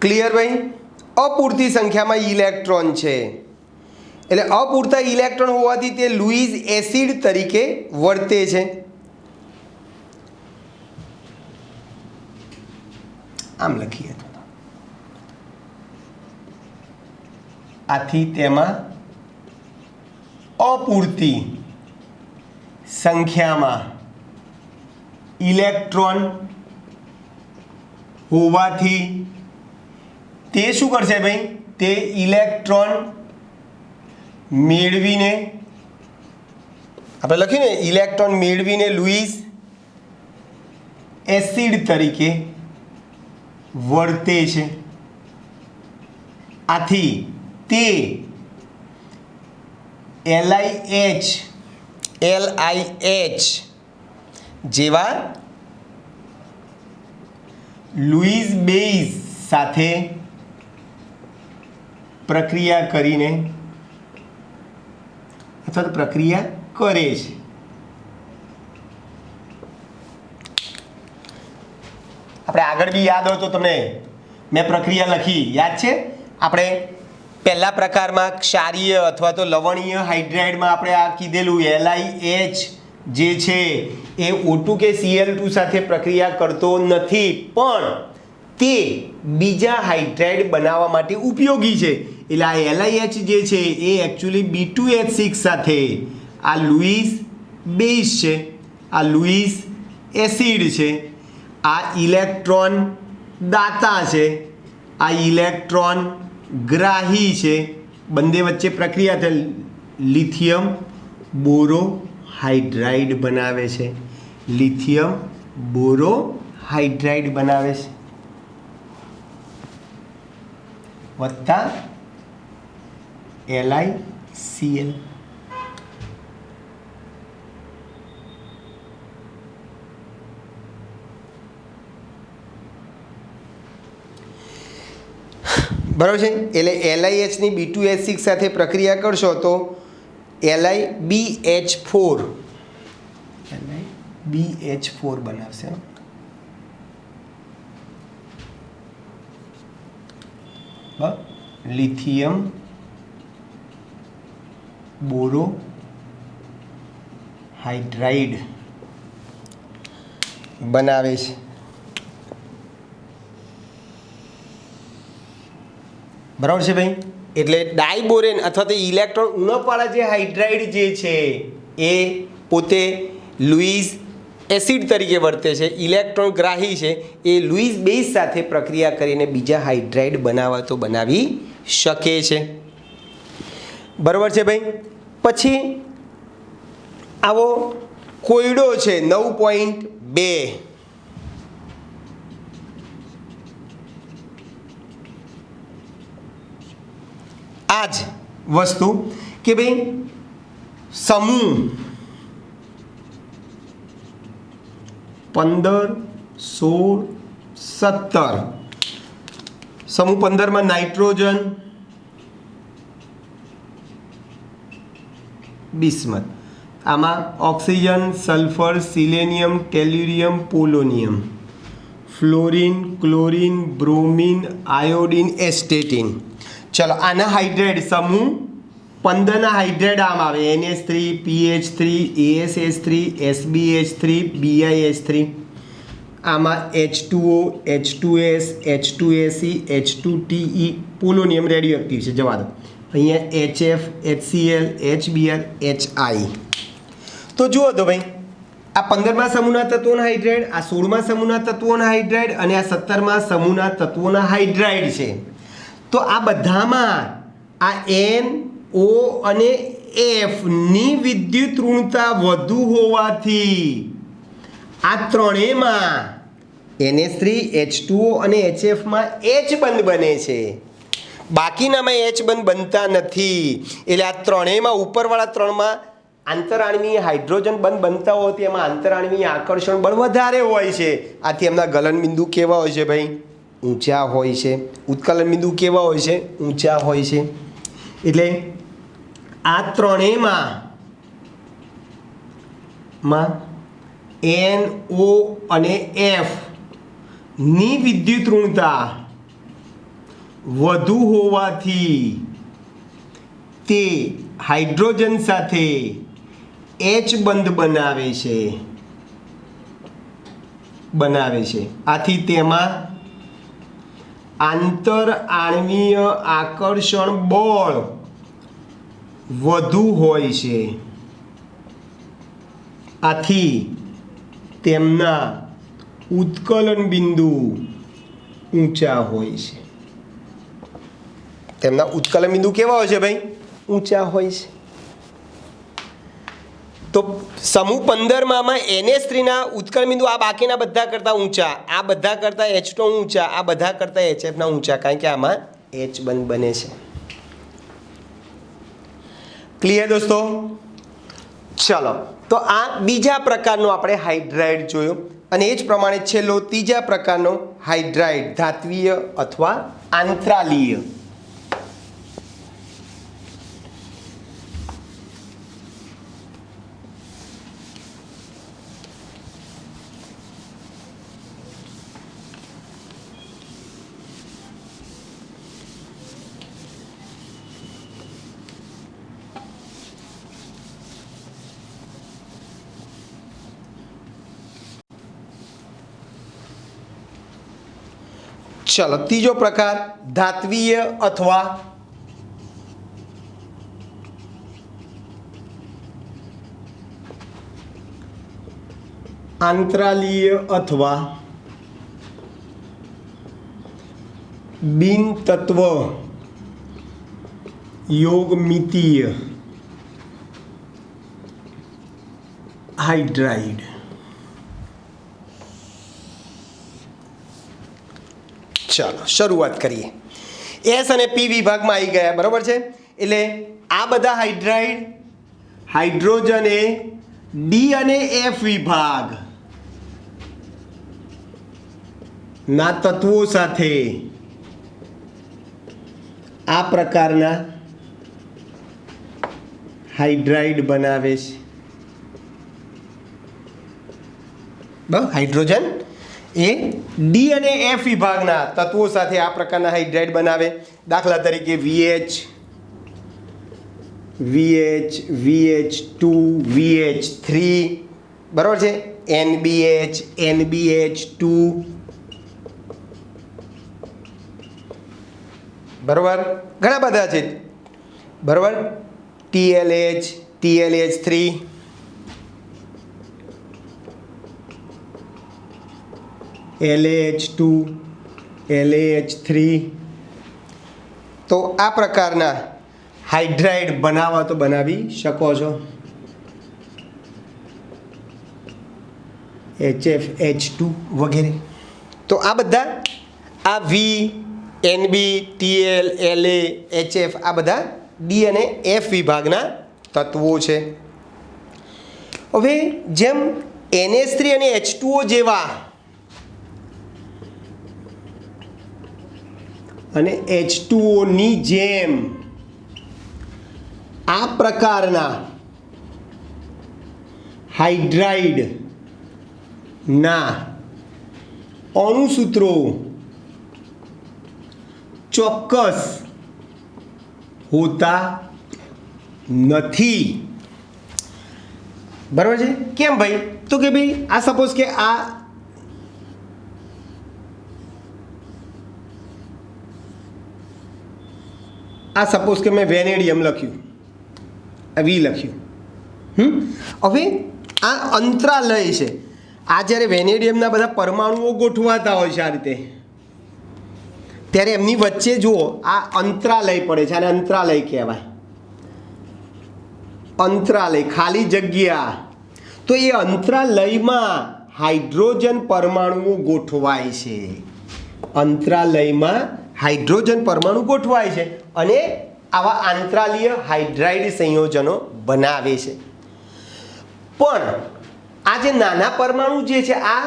ક્લિયર ભાઈ? અપૂરતી સંખ્યામાં ઇલેક્ટ્રોન છે એટલે અપૂરતા ઇલેક્ટ્રોન હોવાથી તે લુઈસ એસિડ તરીકે વર્તે છે. આમ લખીએ તો આથી તેમાં અપૂરતી સંખ્યામાં ઇલેક્ટ્રોન હોવાથી તે શું કરશે ભાઈ? તે ઇલેક્ટ્રોન મેળવીને, આપણે લખ્યું ને, ઇલેક્ટ્રોન મેળવીને લુઈસ એસિડ તરીકે વર્તે છે. આથી તે LiH જેવા લુઈસ બેઝ સાથે પ્રક્રિયા કરીને અથવા તો પ્રક્રિયા કરે છે. આપણે આગળ બી યાદ હોય તો તમને મેં પ્રક્રિયા લખી યાદ છે. આપણે પહેલા પ્રકારમાં ક્ષારીય અથવા તો લવણીય હાઇડ્રાઇડમાં આપણે આ કીધેલું LiH જે છે એ O2 કે Cl2 સાથે પ્રક્રિયા કરતો નથી, પણ તે બીજા હાઇડ્રાઇડ બનાવવા માટે ઉપયોગી છે. એટલે આ LiH જે છે એ એકચ્યુઅલી B2H6 સાથે આ લુઈસ બેઝ છે, આ લુઈસ એસિડ છે, આ ઇલેક્ટ્રોન દાતા છે, આ ઇલેક્ટ્રોન ગ્રાહી છે. બંને વચ્ચે પ્રક્રિયા થઈ લિથિયમ બોરોહાઇડ્રાઇડ બનાવે છે. લિથિયમ બોરોહાઇડ્રાઇડ બનાવે છે વત્તા LiCl. બરાબર છે. એટલે LiH ની B2H6 સાથે પ્રક્રિયા કરશો તો LiBH4 બનાવશે. લિથિયમ બોરોહાઇડ્રાઇડ બનાવે છે. બરાબર છે ભાઈ. એટલે ડાયબોરેન અથવા તો ઇલેક્ટ્રોન ઉણપવાળા જે હાઇડ્રાઇડ જે છે એ પોતે લુઈસ એસિડ તરીકે વર્તે છે, ઇલેક્ટ્રોન ગ્રાહી છે, એ લુઈસ બેઝ સાથે પ્રક્રિયા કરીને બીજા હાઇડ્રાઇડ બનાવી શકે છે. બરાબર છે ભાઈ. પછી આવો કોયડો છે 9.2. આ જ વસ્તુ કે ભાઈ સમૂહ 15, 16, 17 સમૂહ 15માં નાઇટ્રોજન, બિસ્મથ, આમાં oxygen, sulphur, selenium, tellurium, polonium, fluorine, chlorine, bromine, iodine, astatine. ચલો આના હાઇડ્રાઇડ સમૂહ 15ના હાઇડ્રાઇડ આમ આવે NH3, PH3, ASH3, SBH3, BiH3. આમાં H2O, H2S, H2Se, H2Te, polonium radio active છે, જવા દો. અહીંયા HF, HCl, HBr, HI. તો જુઓ તો ભાઈ આ 15મા સમૂહના તત્વોના હાઇડ્રાઇડ, આ 16મા સમૂહના તત્વોના હાઇડ્રાઇડ અને આ 17મા સમૂહના તત્વોના હાઇડ્રાઇડ છે. તો આ બધામાં આ N, O અને F ની વિદ્યુત ઋણતા વધુ હોવાથી આ ત્રણેયમાં NH3, H2O અને HFમાં H બંધ બને છે, બાકીનામાં H બંધ બનતા નથી. એટલે આ ત્રણેયમાં ઉપરવાળા ત્રણમાં આંતરાણવીય હાઇડ્રોજન બંધ બનતા હોવાથી એમાં આંતરાણવીય આકર્ષણ બળ વધારે હોય છે. આથી એમના ગલન બિંદુ કેવા હોય છે ભાઈ? ઊંચા હોય છે. ઉત્કલન બિંદુ કેવા હોય છે? ઊંચા હોય છે. એટલે આ ત્રણેયમાં N, O અને F ની વિદ્યુત ઋણતા વધુ હોવાથી તે હાઇડ્રોજન સાથે H બંધ બનાવે છે. આથી તેમાં આંતરઆણવીય આકર્ષણ બળ વધુ હોય છે. આથી તેમના ઉત્કલન બિંદુ ઊંચા હોય છે. તેમના ઉત્કલન બિંદુ કેવા હોય છે ભાઈ? ઊંચા હોય છે. તો સમૂહ 15માં NH3ના ઉત્કલન બિંદુ આ બાકીના બધા કરતાં ઊંચા, આ બધા કરતાં H2 ઊંચા, આ બધા કરતાં HFના ઊંચા, કારણ કે આમાં H બંધ બને છે. ક્લિયર દોસ્તો? ચલો, તો આ બીજા પ્રકારનો આપણે હાઇડ્રાઇડ જોયો અને એ જ પ્રમાણે છેલ્લો ત્રીજા પ્રકારનો હાઇડ્રાઇડ ધાત્વીય અથવા આંતરાલીય. चलो तीजो प्रकार धात्वीय अथवा आंतरालीय अथवा बिन तत्व योगमितीय हाइड्राइड। चलो शुरुआत करिए। एस અને પી વિભાગમાં આવી ગયા, બરાબર છે। એટલે આ બધા હાઇડ્રાઇડ હાઇડ્રોજન એ ડી અને એફ વિભાગ ના તત્વો સાથે આ પ્રકારના હાઇડ્રાઇડ બનાવે છે। બરાબર, હાઇડ્રોજન એ ડી અને એફ વિભાગના તત્વો સાથે આ પ્રકારના હાઇડ્રાઇડ બનાવે। દાખલા તરીકે VH, VH2, VH3, બરાબર છે, NBH, NBH2, બરાબર, ઘણા બધા છે, બરાબર, TLH, TLH3, LH2, LH3। તો આ પ્રકારના હાઇડ્રાઇડ બનાવવા તો બનાવી શકો છો। HF, H2 વગેરે। તો આ બધા આ V, NB, TL, LA, HF આ બધા ડી અને એફ વિભાગના તત્વો છે। હવે જેમ NH3 અને H2O જેવા અને H2O ની જેમ આ પ્રકારના હાઇડ્રાઇડ ના અણુસૂત્રો ચોક્કસ હોતા નથી, બરાબર છે। કેમ ભાઈ? તો કે ભાઈ આ સપોઝ કે આ સપોઝ કે મેં વેનેડિયમ લખ્યું, વી લખ્યું, હવે આ અંતરાલય છે। આ જ્યારે વેનેડિયમના બધા પરમાણુઓ ગોઠવાતા હોય છે આ રીતે, ત્યારે એમની વચ્ચે જુઓ આ અંતરાલય પડે છે, આને અંતરાલય કહેવાય। અંતરાલય, ખાલી જગ્યા। તો એ અંતરાલયમાં હાઇડ્રોજન પરમાણુઓ ગોઠવાય છે, અંતરાલયમાં હાઇડ્રોજન પરમાણુ ગોઠવાય છે અને આવા આંતરાલીય હાઇડ્રાઇડ સંયોજનો બનાવે છે। પણ આ જે નાના પરમાણુ જે છે આ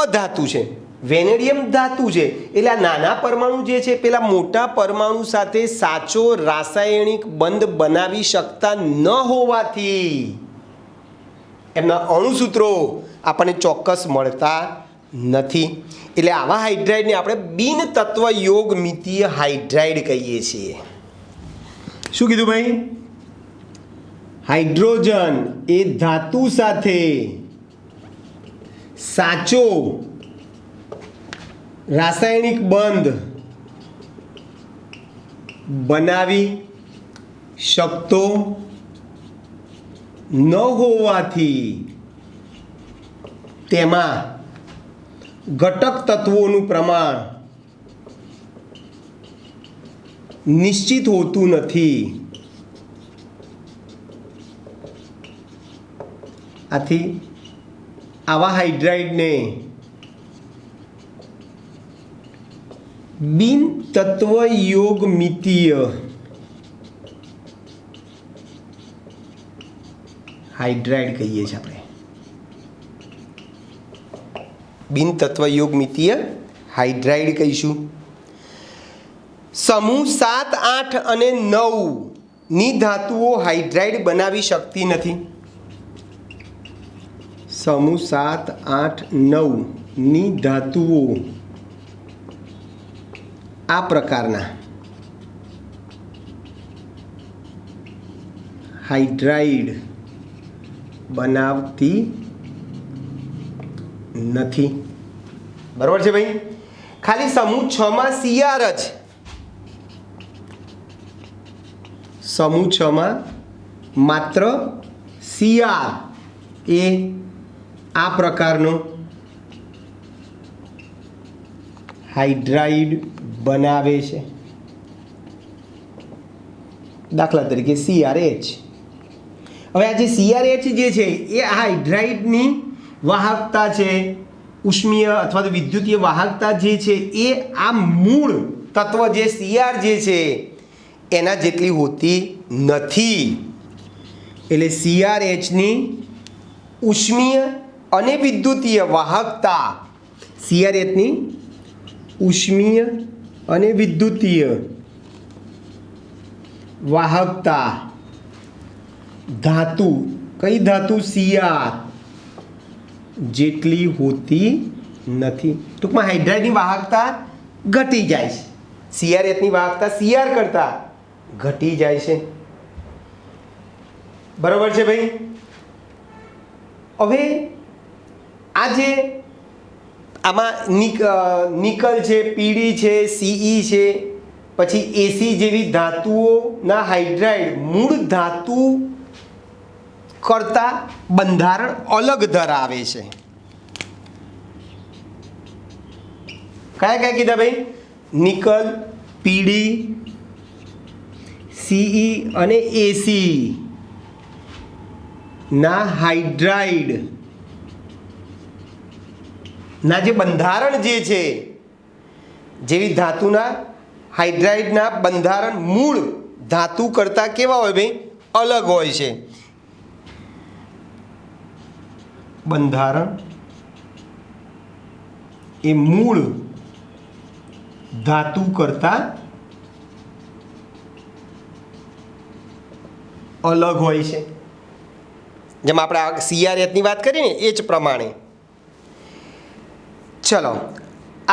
અધાતુ છે, વેનેડિયમ ધાતુ છે, એટલે આ નાના પરમાણુ જે છે પેલા મોટા પરમાણુ સાથે સાચો રાસાયણિક બંધ બનાવી શકતા ન હોવાથી એમના અણુસૂત્રો આપણને ચોક્કસ મળતા નથી। એટલે આવા હાઇડ્રાઇડને આપણે બિન તત્વ યોગમિતીય હાઇડ્રાઇડ કહીએ છીએ। શું કીધું ભાઈ? હાઇડ્રોજન એ ધાતુ સાથે સાચો રાસાયણિક બંધ બનાવી શકતો ન હોવાથી તેમાં ઘટક તત્વોનું પ્રમાણ નિશ્ચિત હોતું નથી। આથી આવા હાઇડ્રાઇડને બિન તત્વ યોગમિતીય હાઇડ્રાઇડ કહીએ છીએ આપણે। બિન તત્વ યોગમિતીય હાઇડ્રાઇડ કહીશું। સમૂહ 7, 8 અને 9 ની ધાતુઓ હાઇડ્રાઇડ બનાવી શકતી નથી। સમૂહ 7, 8, 9 ની ધાતુઓ આ પ્રકારના હાઇડ્રાઇડ બનાવતી નથી, બરાબર છે ભાઈ? ખાલી સમૂહ 6 માં Cr જ, સમૂહ 6 માં માત્ર Cr એ આ પ્રકારનો હાઇડ્રાઇડ બનાવે છે. દાખલા તરીકે CrH. હવે આ જે CrH જે છે એ આ હાઇડ્રાઇડની વાહકતા છે, ઉષ્મીય અથવા તો વિદ્યુતીય વાહકતા જે છે એ આ મૂળ તત્વ જે Cr જે છે એના જેટલી હોતી નથી. એટલે CrHની ઉષ્મીય અને વિદ્યુતીય વાહકતા, CrHની ઉષ્મીય અને વિદ્યુતીય વાહકતા ધાતુ, કઈ ધાતુ? Cr જેટલી હોતી નથી. ટૂંકમાં હાઇડ્રાઇડની વાહકતા ઘટી જાય છે, CrHની વાહકતા Cr કરતાં ઘટી જાય છે. બરાબર છે ભાઈ? હવે આ જે આમાં નિકલ છે, પીડી છે, Ce છે, પછી Ac જેવી ધાતુઓના હાઇડ્રાઇડ મૂળ ધાતુ કરતાં બંધારણ અલગ ધરાવે છે. કયા કયા કીધા ભાઈ? નિકલ, પીડી, Ce અને Ac ના હાઇડ્રાઇડ ના જે બંધારણ જે છે, જેવી ધાતુના હાઇડ્રાઇડના બંધારણ મૂળ ધાતુ કરતાં કેવા હોય ભાઈ? અલગ હોય છે. બંધારણ એ મૂળ ધાતુ કરતાં અલગ હોય છે. જેમ આપણે આ CrHની વાત કરીએ ને એ જ પ્રમાણે. ચલો,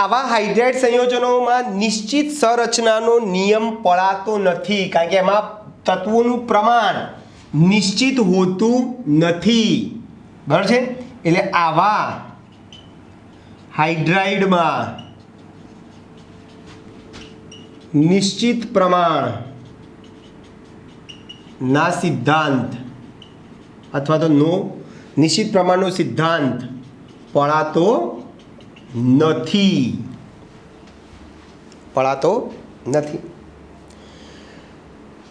આવા હાઇડ્રાઇડ સંયોજનોમાં નિશ્ચિત સંરચનાનો નિયમ પડાતો નથી, કારણ કે એમાં તત્વોનું પ્રમાણ નિશ્ચિત હોતું નથી. બરાબર છે? એટલે આવા હાઇડ્રાઇડમાં નિશ્ચિત પ્રમાણ ના સિદ્ધાંત અથવા તો નિશ્ચિત પ્રમાણનો સિદ્ધાંત પડાતો નથી.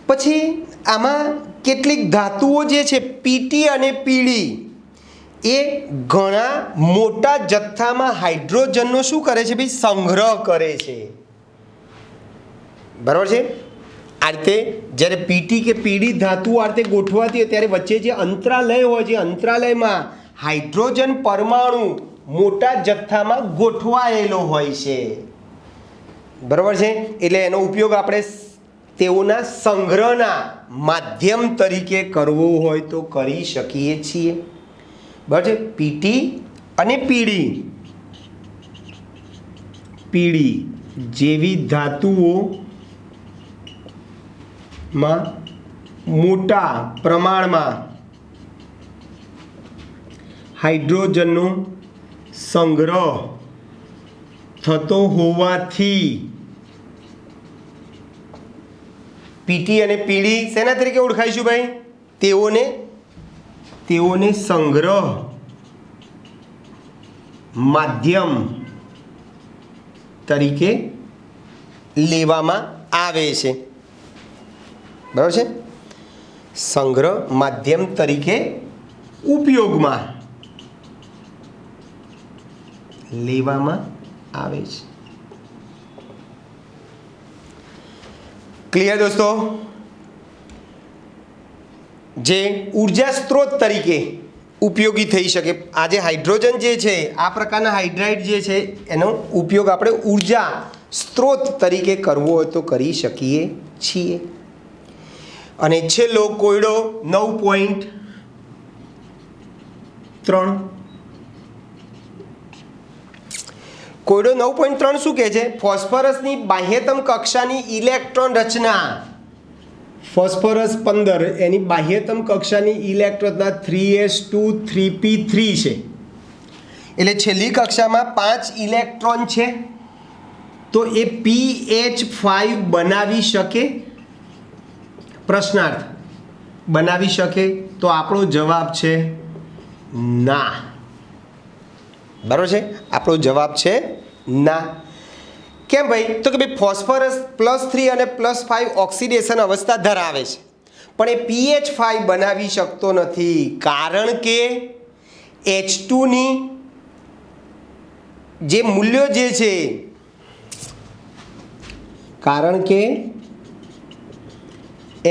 પછી આમાં કેટલીક ધાતુઓ જે છે પીટી અને પીડી એ ઘણા મોટા જથ્થામાં હાઇડ્રોજનનો શું કરે છે ભાઈ? સંગ્રહ કરે છે. બરાબર છે? આ રીતે જ્યારે પીટી કે પીડી ધાતુ આ રીતે ગોઠવાતી હોય ત્યારે વચ્ચે જે અંતરાલય હોય છે, અંતરાલયમાં હાઇડ્રોજન પરમાણુ મોટા જથ્થામાં ગોઠવાયેલો હોય છે. બરાબર છે? એટલે એનો ઉપયોગ આપણે તેઓના સંગ્રહના માધ્યમ તરીકે કરવો હોય તો કરી શકીએ છીએ. બરાબર છે? પીટી અને પીડી જેવી ધાતુઓમાં મોટા પ્રમાણમાં હાઇડ્રોજનનો સંગ્રહ થતો હોવાથી પીટી અને પીડી શેના તરીકે ઓળખાઈશું ભાઈ? તેઓને સંગ્રહ માધ્યમ તરીકે લેવામાં આવે છે. બરાબર છે? સંગ્રહ માધ્યમ તરીકે ઉપયોગમાં લેવામાં આવે છે. ક્લિયર દોસ્તો? જે ઉર્જા સ્ત્રોત તરીકે ઉપયોગી થઈ શકે. આ જે હાઇડ્રોજન જે છે, આ પ્રકારના હાઇડ્રાઇડ જે છે એનો ઉપયોગ આપણે ઉર્જા સ્ત્રોત તરીકે કરવો હોય તો કરી શકીએ છીએ. અને છેલ્લો કોયડો 9.3. કોયડો 9.3 શું કહે છે? ફોસ્ફરસની બાહ્યતમ કક્ષાની ઇલેક્ટ્રોન રચના. ફોસ્ફરસ 15 એની બાહ્યતમ કક્ષાની ઇલેક્ટ્રોનના 3s2 3p3 છે. એટલે છેલ્લી કક્ષામાં 5 ઇલેક્ટ્રોન છે તો એ PH5 બનાવી શકે? પ્રશ્નાર્થ. બનાવી શકે? તો આપણો જવાબ છે ના. બરાબર છે, આપણો જવાબ છે ના. કેમ ભાઈ? તો કે ભાઈ ફોસ્ફરસ +3 અને +5 ઓક્સિડેશન અવસ્થા ધરાવે છે, પણ એ PH5 બનાવી શકતો નથી, કારણ કે H2ની જે મૂલ્યો જે છે, કારણ કે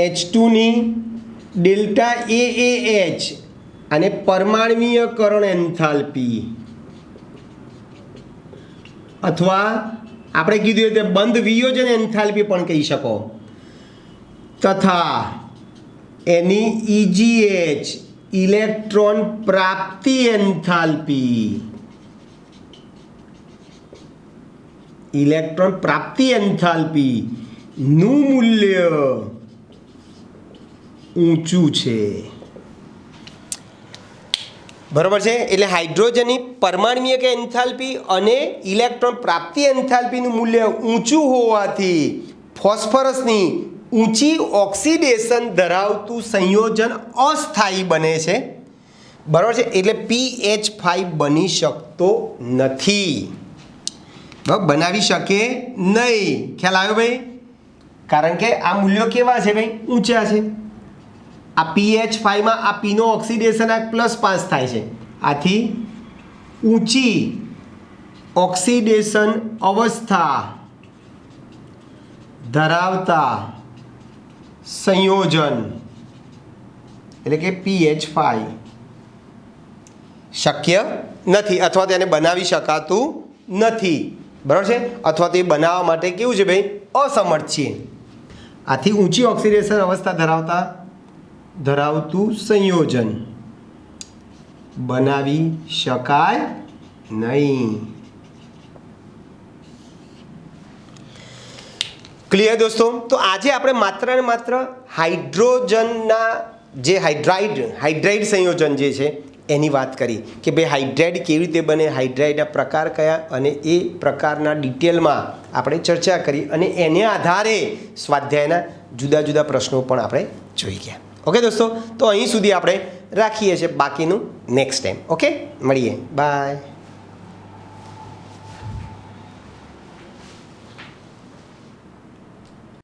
H2ની ડેલ્ટા AAH અને પરમાણ્વીયકરણ એન્થાલ્પી, અથવા આપણે કીધું તે બંધ વિયોજન એન્થાલ્પી પણ કહી શકો, તથા એની EGH ઇલેક્ટ્રોન પ્રાપ્તિ એન્થાલ્પી, ઇલેક્ટ્રોન પ્રાપ્તિ એન્થાલ્પી નું મૂલ્ય ઊંચું છે. બરાબર છે. એટલે હાઇડ્રોજનની પરમાણ્વીય એન્થાલ્પી અને ઇલેક્ટ્રોન પ્રાપ્તિ એન્થાલ્પીનું મૂલ્ય ઊંચું હોવાથી ફોસ્ફરસની ઊંચી ઓક્સિડેશન ધરાવતું સંયોજન અસ્થાયી બને છે. બરાબર છે. એટલે PH5 બની શકતો નથી. બનાવી શકે નહીં. ખ્યાલ આવ્યો ભાઈ? કારણ કે આ મૂલ્યો કેવા છે ભાઈ? ઊંચા છે. આ PH5માં આ પીનો ઓક્સિડેશન આ +5 થાય છે, આથી ઊંચી ઓક્સિડેશન અવસ્થા ધરાવતા સંયોજન એટલે કે PH5 શક્ય નથી, અથવા તેને બનાવી શકાતું નથી. બરાબર છે. અથવા તે બનાવવા માટે કેવું છે ભાઈ? અસમર્થ છીએ. આથી ઊંચી ઓક્સિડેશન અવસ્થા ધરાવતું સંયોજન બનાવી શકાય નહીં. ક્લિયર દોસ્તો? તો આજે આપણે માત્ર ને માત્ર હાઇડ્રોજનના જે હાઇડ્રાઇડ સંયોજન જે છે એની વાત કરી કે ભાઈ હાઇડ્રાઇડ કેવી રીતે બને, હાઇડ્રાઇડના પ્રકાર કયા, અને એ પ્રકારના ડિટેલમાં આપણે ચર્ચા કરી, અને એને આધારે સ્વાધ્યાયના જુદા જુદા પ્રશ્નો પણ આપણે જોઈ ગયા. ઓકે દોસ્તો? તો અહીં સુધી આપણે રાખીએ છીએ, બાકીનું નેક્સ્ટ ટાઈમ. ઓકે, મળીએ. બાય.